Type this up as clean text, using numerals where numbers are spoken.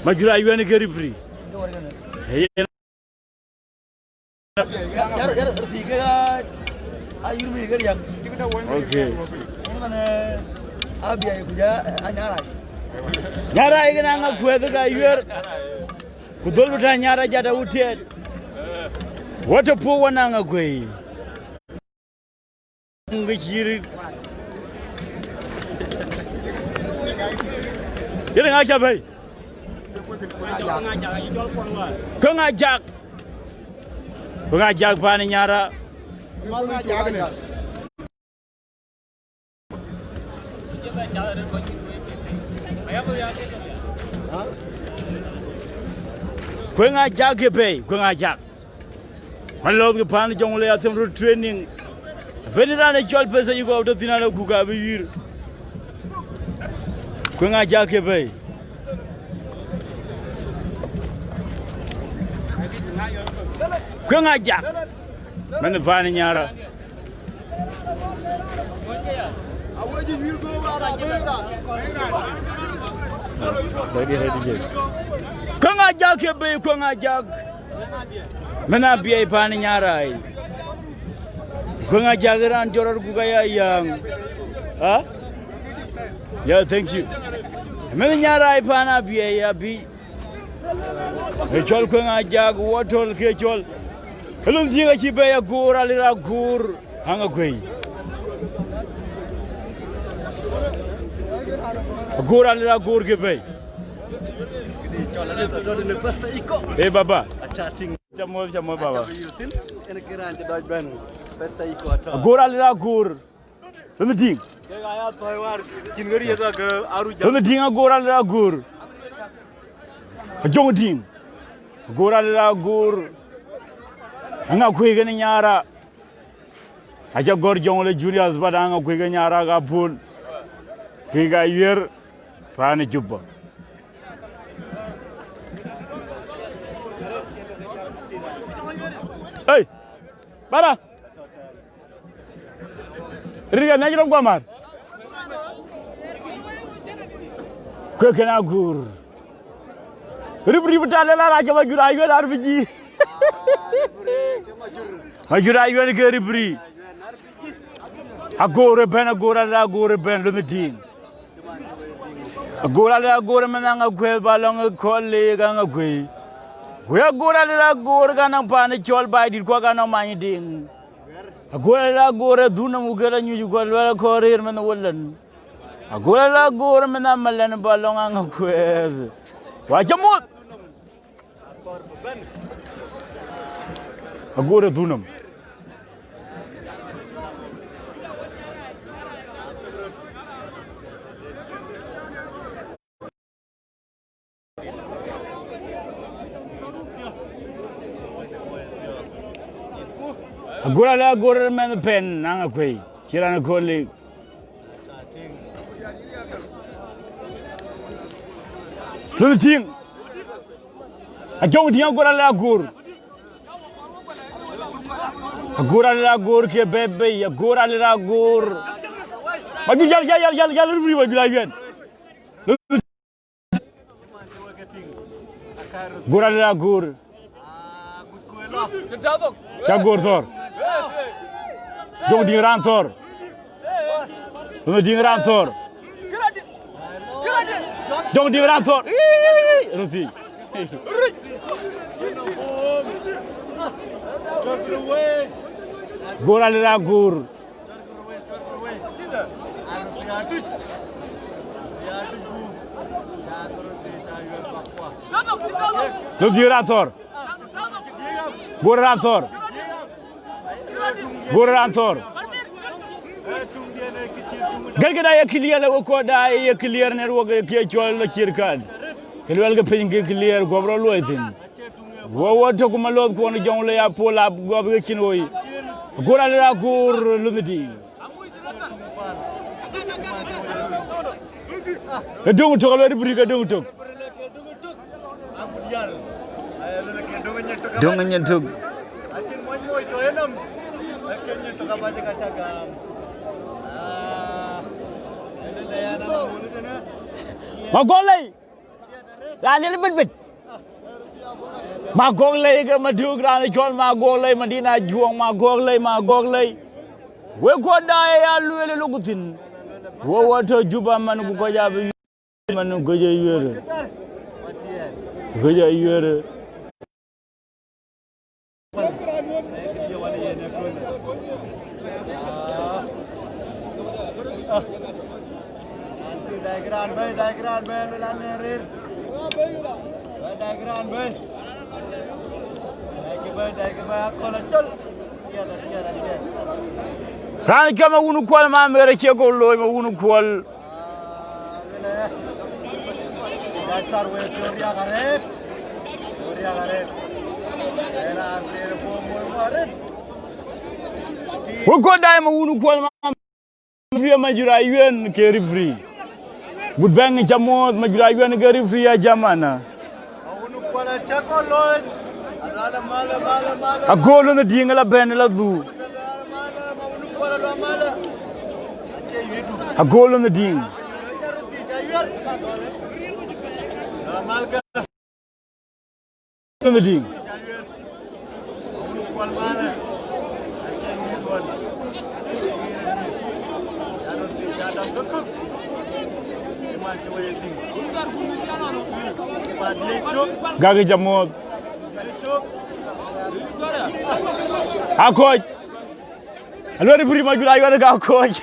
Majura yuan keribri. Okay. Nyara igana Angakuei daga yuar. Kudol buta nyara jada utiet. What a poor one Angakuei. Ngikiri. Yere ngaja bay. Kuek Ajak. Kuek Ajak pani nyara. Kuek Ajak bay, Kuek Ajak. Malod ke pan jong le atem road training. Venira ne chol pesa yugo auto tinana kuka biyir. Kuek Ajak bay. Kuek Ajak. Men pan nyara. Kuek Ajak bay, Kuek Ajak. Mana biaya pani nyarai. Kuek Ajak ran joror gugaya yang. Ah? Yeah, thank you. Mana nyarai pana biaya bi. Chol Kuek Ajak watol ke chol. Helum jinga chibaya gur alira gur Angakuei. Gur alira gur ke bay. Eh baba. Jamol baba. Agor alira gur. Lu ding. Lu ding agor alira gur. Jong ding. Agor alira gur. Angakuei gani nyara. Aja gor jong le juniors bada Angakuei gani nyara ga pul. Kiga yer pani Juba. Hey, para. Riga na jiro gwamar. Kuek Agur. Ribri betale la raja majura ayo dar biji. Majura ayo ke ribri. Agor ben lu ding. Agor men Angakuei balong kolle Angakuei. We agor ganang pani chol bai di ko ganang mani ding. Agor duna mugera nyu ko la korir men wolan. Agor men amalan balong Angakuei. Wa jamut. Agor dunam. Agor men pen Angakuei. Kirana kolle. Lu ting. Ajong dia agor. Agor ke bebe, agor. Maju jal ribri maju lagi. Agor. Agor thor. Dong ding ran thor. Dong ding ran thor. Ruti. Agor. Lu ding ran thor. Gor Thor. Galgada ya clear la ko da ya clear ne ro ke chol la cirkan. Kelwel ga pin ke clear gobro loitin. Wo to kuma lod ko no jong la ya pola gob ga kinoy. Gor lu di. Dong to la ribri ga dong to. Dong nyentuk. Magolay. Rani lebet. Magog lay ke madug rani chol magog lay madina juang magog lay. We go da ya luele lugutin. Wo wato juba man ku ko jabe man goje yere. Goje yere. Diagram merir. Diagram Chol Chol. Rani kama unu kwal ma mere che ko loy ma unu kwal. Dasar we Gloria garet. Era arter bomol maret. Wo ko dai ma unu kwal ma via majura yuen ke rifri. Bud bang jamot majura yuen ke rifri ya jamana. Unu kwal chako loy. Ala mala. Agor na dingala ben la du. Agor na ding. The ding. Gagi jamot. Achookbeek. Alwari puri majura ywana ga Achookbeek.